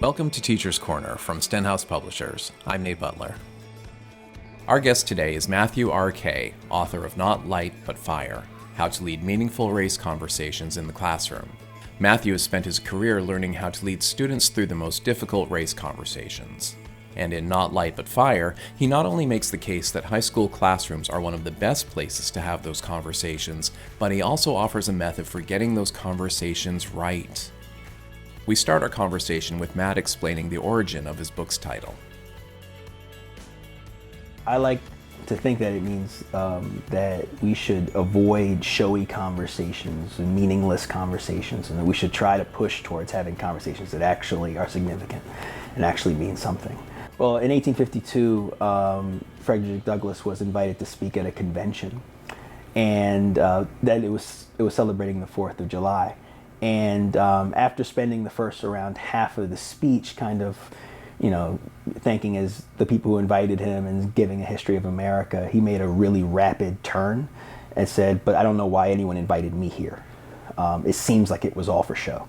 Welcome to Teacher's Corner from Stenhouse Publishers. I'm Nate Butler. Our guest today is Matthew R. Kay, author of Not Light But Fire: How to Lead Meaningful Race Conversations in the Classroom. Matthew has spent his career learning how to lead students through the most difficult race conversations. And in Not Light But Fire, he not only makes the case that high school classrooms are one of the best places to have those conversations, but he also offers a method for getting those conversations right. We start our conversation with Matt explaining the origin of his book's title. I like to think that it means that we should avoid showy conversations and meaningless conversations, and that we should try to push towards having conversations that actually are significant and actually mean something. Well, in 1852, Frederick Douglass was invited to speak at a convention, and that it was celebrating the 4th of July. And after spending the first around half of the speech kind of, thanking as the people who invited him and giving a history of America, he made a really rapid turn and said, "But I don't know why anyone invited me here. It seems like it was all for show.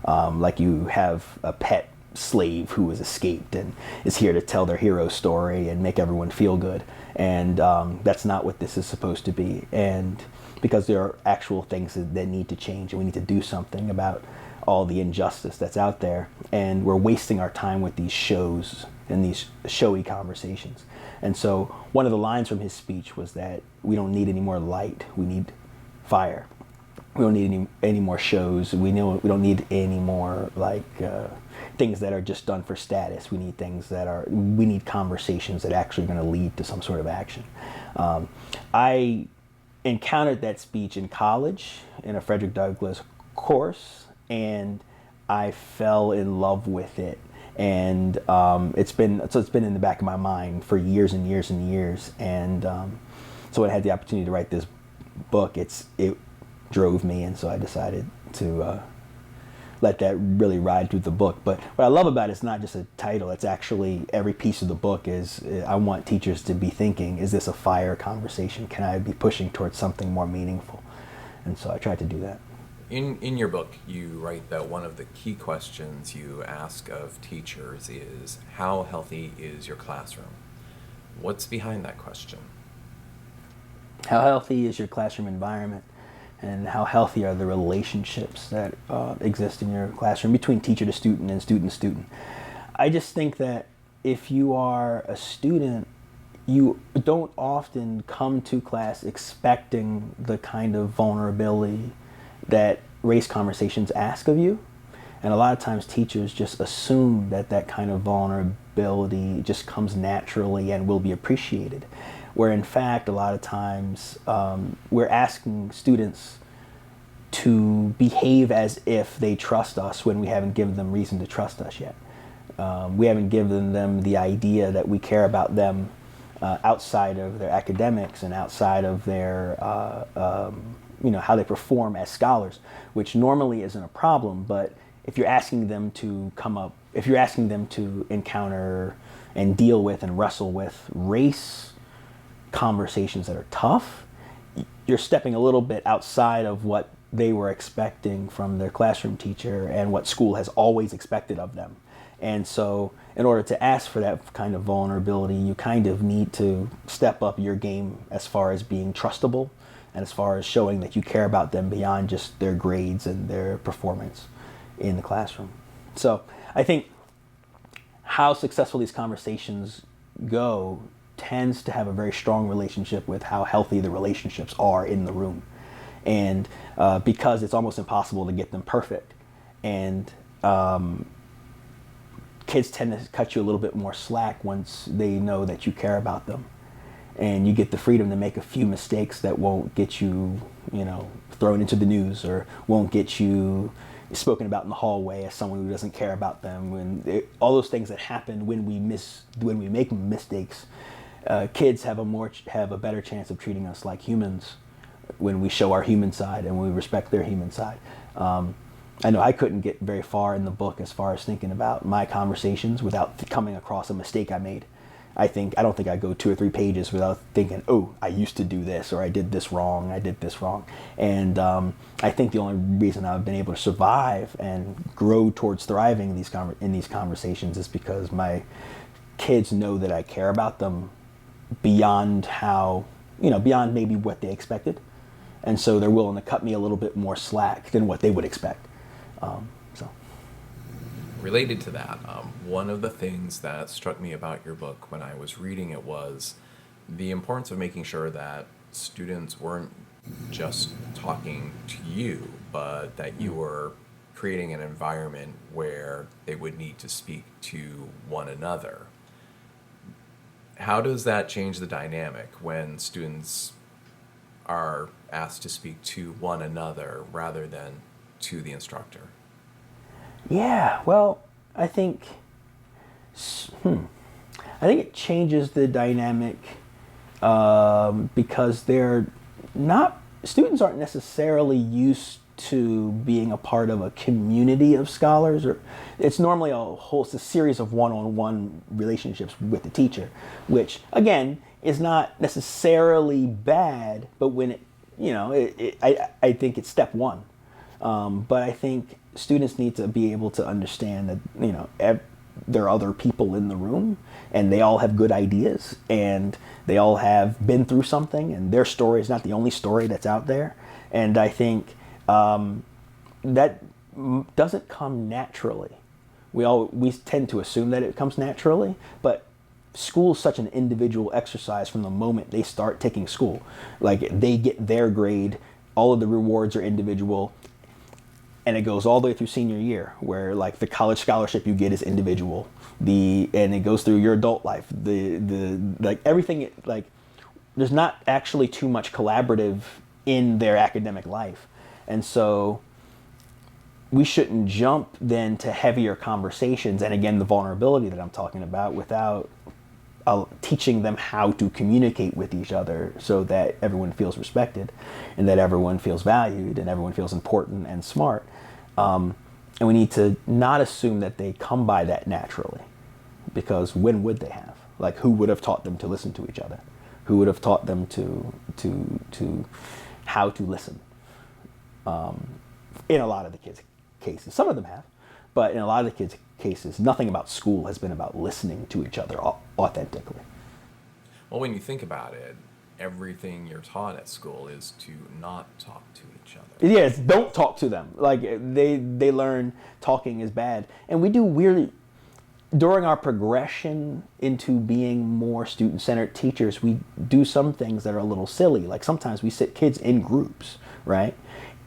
Like you have a pet slave who has escaped and is here to tell their hero story and make everyone feel good. And that's not what this is supposed to be. And because there are actual things that need to change, and we need to do something about all the injustice that's out there, and we're wasting our time with these shows and these showy conversations." And so one of the lines from his speech was that we don't need any more light, we need fire. We don't need any more shows. We don't need any more things that are just done for status. We need conversations that actually are going to lead to some sort of action. I encountered that speech in college in a Frederick Douglass course, and I fell in love with it. And it's been in the back of my mind for years and years and years. And so when I had the opportunity to write this book, it drove me, and so I decided to let that really ride through the book. But what I love about it is not just a title. It's actually every piece of the book is, I want teachers to be thinking, is this a fire conversation? Can I be pushing towards something more meaningful? And so I tried to do that. In your book, you write that one of the key questions you ask of teachers is, how healthy is your classroom? What's behind that question? How healthy is your classroom environment? And how healthy are the relationships that exist in your classroom between teacher to student and student to student? I just think that if you are a student, you don't often come to class expecting the kind of vulnerability that race conversations ask of you. And a lot of times teachers just assume that kind of vulnerability just comes naturally and will be appreciated. Where in fact, a lot of times, we're asking students to behave as if they trust us when we haven't given them reason to trust us yet. We haven't given them the idea that we care about them outside of their academics and outside of their, how they perform as scholars, which normally isn't a problem. But if you're asking them to if you're asking them to encounter and deal with and wrestle with race conversations that are tough, you're stepping a little bit outside of what they were expecting from their classroom teacher and what school has always expected of them. And so in order to ask for that kind of vulnerability, you kind of need to step up your game as far as being trustable and as far as showing that you care about them beyond just their grades and their performance in the classroom. So I think how successful these conversations go tends to have a very strong relationship with how healthy the relationships are in the room. And because it's almost impossible to get them perfect. And kids tend to cut you a little bit more slack once they know that you care about them. And you get the freedom to make a few mistakes that won't get you, thrown into the news, or won't get you spoken about in the hallway as someone who doesn't care about them. All those things that happen when we make mistakes. Kids have a better chance of treating us like humans when we show our human side and we respect their human side. I know I couldn't get very far in the book as far as thinking about my conversations without coming across a mistake I made. I don't think I go 2 or 3 pages without thinking, oh, I used to do this, or I did this wrong, And I think the only reason I've been able to survive and grow towards thriving in these conversations is because my kids know that I care about them beyond beyond maybe what they expected. And so they're willing to cut me a little bit more slack than what they would expect. So. Related to that, one of the things that struck me about your book when I was reading it was the importance of making sure that students weren't just talking to you, but that you were creating an environment where they would need to speak to one another. How does that change the dynamic when students are asked to speak to one another rather than to the instructor? Yeah, well, I think it changes the dynamic because students aren't necessarily used to being a part of a community of scholars, or it's normally it's a series of one-on-one relationships with the teacher, which again is not necessarily bad, but when I think it's step one. But I think students need to be able to understand that there are other people in the room, and they all have good ideas, and they all have been through something, and their story is not the only story that's out there. And I think that doesn't come naturally. We tend to assume that it comes naturally, but school is such an individual exercise from the moment they start taking school. Like, they get their grade, all of the rewards are individual, and it goes all the way through senior year, where like the college scholarship you get is individual. And it goes through your adult life. Everything, like, there's not actually too much collaborative in their academic life. And so we shouldn't jump then to heavier conversations, and again, the vulnerability that I'm talking about, without teaching them how to communicate with each other so that everyone feels respected and that everyone feels valued and everyone feels important and smart. And we need to not assume that they come by that naturally, because when would they have? Like, who would have taught them to listen to each other? Who would have taught them to how to listen? In a lot of the kids' cases, some of them have, but in a lot of the kids' cases, nothing about school has been about listening to each other authentically. Well, when you think about it, everything you're taught at school is to not talk to each other. Yes, don't talk to them. Like, they learn talking is bad. And we do weirdly, during our progression into being more student-centered teachers, we do some things that are a little silly. Like, sometimes we sit kids in groups, right?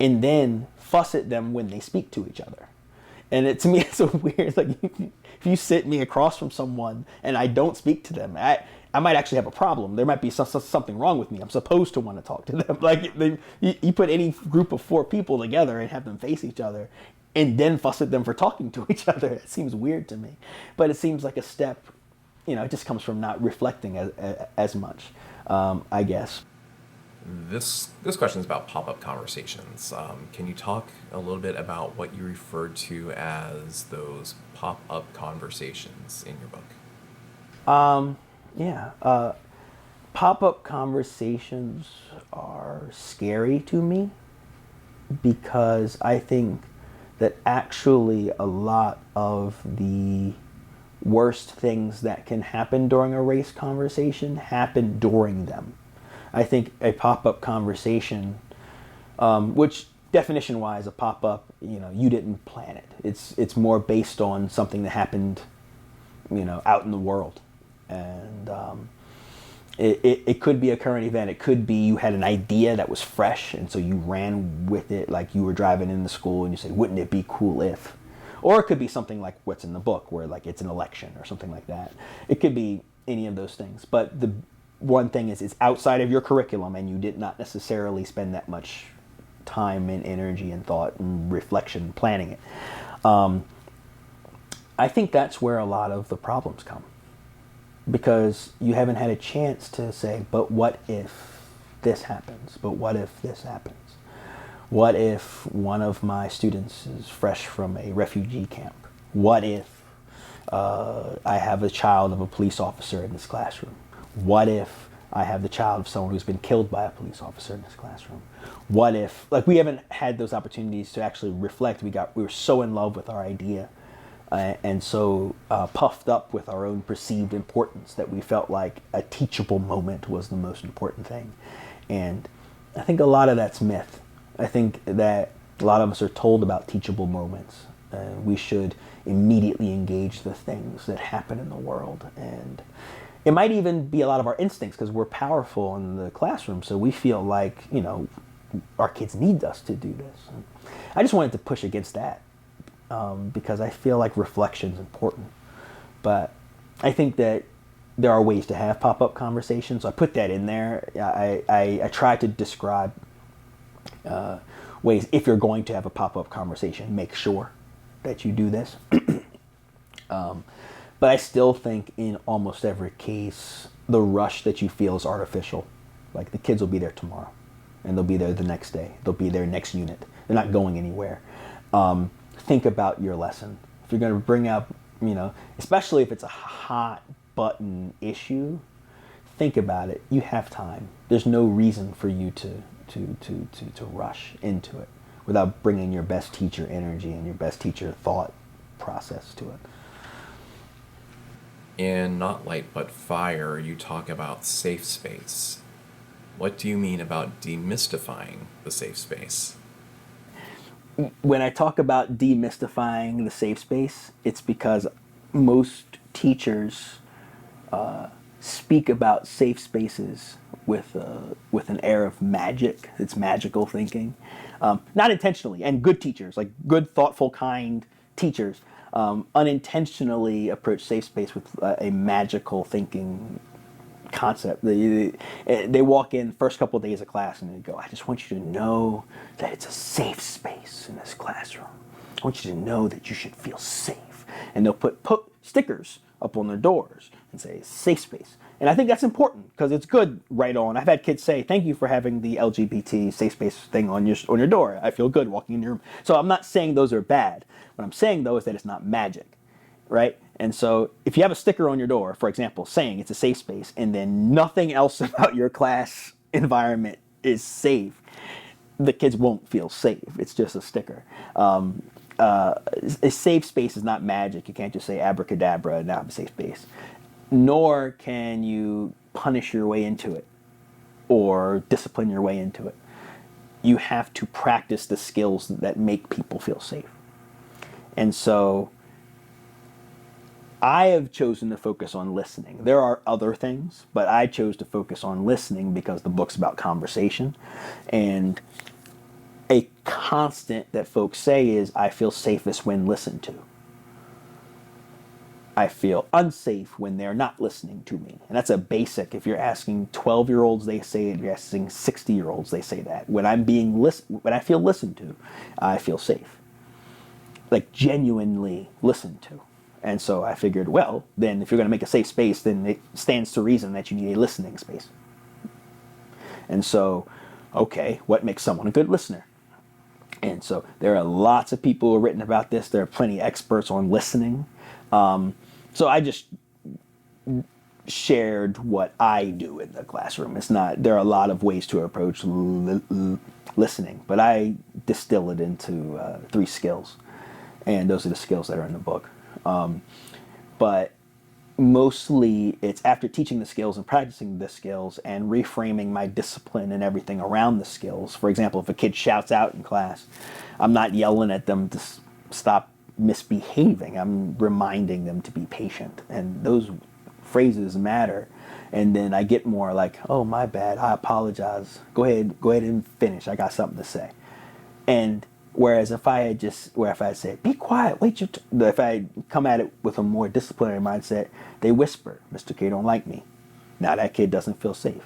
And then fuss at them when they speak to each other. And to me, it's so weird. Like, if you sit me across from someone and I don't speak to them, I might actually have a problem. There might be something wrong with me. I'm supposed to want to talk to them. Like, you put any group of 4 people together and have them face each other and then fuss at them for talking to each other. It seems weird to me. But it seems like a step, it just comes from not reflecting as much, I guess. This question is about pop-up conversations. Can you talk a little bit about what you referred to as those pop-up conversations in your book? Yeah. Pop-up conversations are scary to me, because I think that actually a lot of the worst things that can happen during a race conversation happen during them. I think a pop-up conversation, which definition-wise, a pop-up, you didn't plan it. It's more based on something that happened, out in the world. And it could be a current event. It could be you had an idea that was fresh, and so you ran with it, like you were driving into school and you said, wouldn't it be cool if? Or it could be something like what's in the book, where like it's an election or something like that. It could be any of those things. But the one thing is, it's outside of your curriculum, and you did not necessarily spend that much time and energy and thought and reflection planning it. I think that's where a lot of the problems come, because you haven't had a chance to say, but what if this happens? But what if this happens? What if one of my students is fresh from a refugee camp? What if I have a child of a police officer in this classroom? What if I have the child of someone who's been killed by a police officer in this classroom? What if, like, we haven't had those opportunities to actually reflect. We were so in love with our idea and so puffed up with our own perceived importance that we felt like a teachable moment was the most important thing. And I think a lot of that's myth. I think that a lot of us are told about teachable moments. We should immediately engage the things that happen in the world. And it might even be a lot of our instincts because we're powerful in the classroom. So we feel like, our kids need us to do this. And I just wanted to push against that because I feel like reflection is important. But I think that there are ways to have pop-up conversations. So I put that in there. I try to describe ways, if you're going to have a pop-up conversation, make sure that you do this. But I still think in almost every case, the rush that you feel is artificial. Like, the kids will be there tomorrow, and they'll be there the next day. They'll be there next unit. They're not going anywhere. Think about your lesson. If you're going to bring up, especially if it's a hot button issue, think about it. You have time. There's no reason for you to rush into it without bringing your best teacher energy and your best teacher thought process to it. In Not Light But Fire, you talk about safe space. What do you mean about demystifying the safe space? When I talk about demystifying the safe space, it's because most teachers speak about safe spaces with an air of magic. It's magical thinking, not intentionally. And good teachers, like good, thoughtful, kind teachers, unintentionally approach safe space with a magical thinking concept. They walk in first couple of days of class and they go, I just want you to know that it's a safe space in this classroom. I want you to know that you should feel safe. And they'll put stickers up on their doors and say safe space. And I think that's important because it's good right on. I've had kids say, thank you for having the LGBT safe space thing on your door. I feel good walking in your room. So I'm not saying those are bad. What I'm saying, though, is that it's not magic, right? And so if you have a sticker on your door, for example, saying it's a safe space, and then nothing else about your class environment is safe, the kids won't feel safe. It's just a sticker. A safe space is not magic. You can't just say abracadabra and now have a safe space. Nor can you punish your way into it or discipline your way into it. You have to practice the skills that make people feel safe. And so I have chosen to focus on listening. There are other things, but I chose to focus on listening because the book's about conversation. And a constant that folks say is, I feel safest when listened to. I feel unsafe when they're not listening to me. And that's a basic. If you're asking 12-year-olds, they say it. If you're asking 60-year-olds, they say that. When I feel listened to, I feel safe. Like, genuinely listened to. And so I figured, well, then if you're going to make a safe space, then it stands to reason that you need a listening space. And so, okay, what makes someone a good listener? And so there are lots of people who have written about this. There are plenty of experts on listening. So I just shared what I do in the classroom. There are a lot of ways to approach listening, but I distill it into 3 skills. And those are the skills that are in the book. But mostly it's after teaching the skills and practicing the skills and reframing my discipline and everything around the skills. For example, if a kid shouts out in class, I'm not yelling at them to stop misbehaving. I'm reminding them to be patient. And those phrases matter. And then I get more like, oh, my bad, I apologize. Go ahead and finish. I got something to say. And whereas if I had said, be quiet, wait your if I come at it with a more disciplinary mindset, they whisper, Mr. K don't like me. Now that kid doesn't feel safe.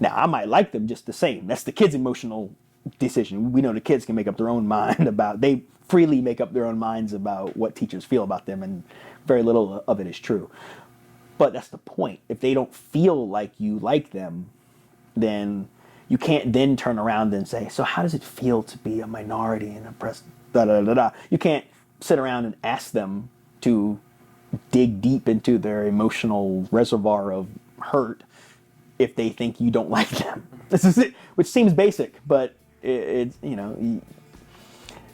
Now I might like them just the same. That's the kid's emotional decision. We know the kids can make up their own mind they freely make up their own minds about what teachers feel about them, and very little of it is true. But that's the point. If they don't feel like you like them, then you can't then turn around and say, so how does it feel to be a minority and oppressed, da-da-da-da. You can't sit around and ask them to dig deep into their emotional reservoir of hurt if they think you don't like them. This is it, which seems basic, but it's,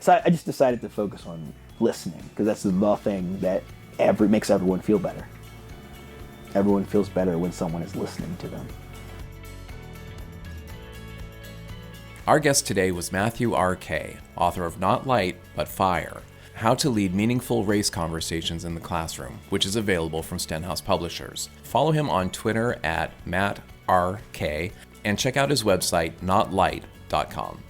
so I just decided to focus on listening, because that's the thing that makes everyone feel better. Everyone feels better when someone is listening to them. Our guest today was Matthew R.K., author of Not Light, But Fire: How to Lead Meaningful Race Conversations in the Classroom, which is available from Stenhouse Publishers. Follow him on Twitter at MattRK, and check out his website, notlight.com.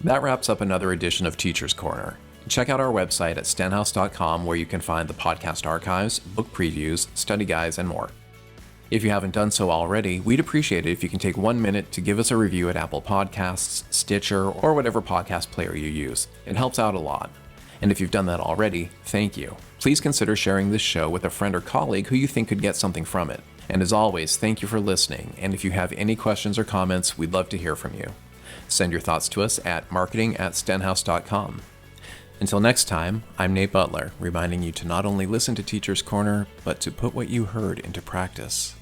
That wraps up another edition of Teacher's Corner. Check out our website at stenhouse.com, where you can find the podcast archives, book previews, study guides, and more. If you haven't done so already, we'd appreciate it if you can take 1 minute to give us a review at Apple Podcasts, Stitcher, or whatever podcast player you use. It helps out a lot. And if you've done that already, thank you. Please consider sharing this show with a friend or colleague who you think could get something from it. And as always, thank you for listening, and if you have any questions or comments, we'd love to hear from you. Send your thoughts to us at marketing@stenhouse.com. Until next time, I'm Nate Butler, reminding you to not only listen to Teacher's Corner, but to put what you heard into practice.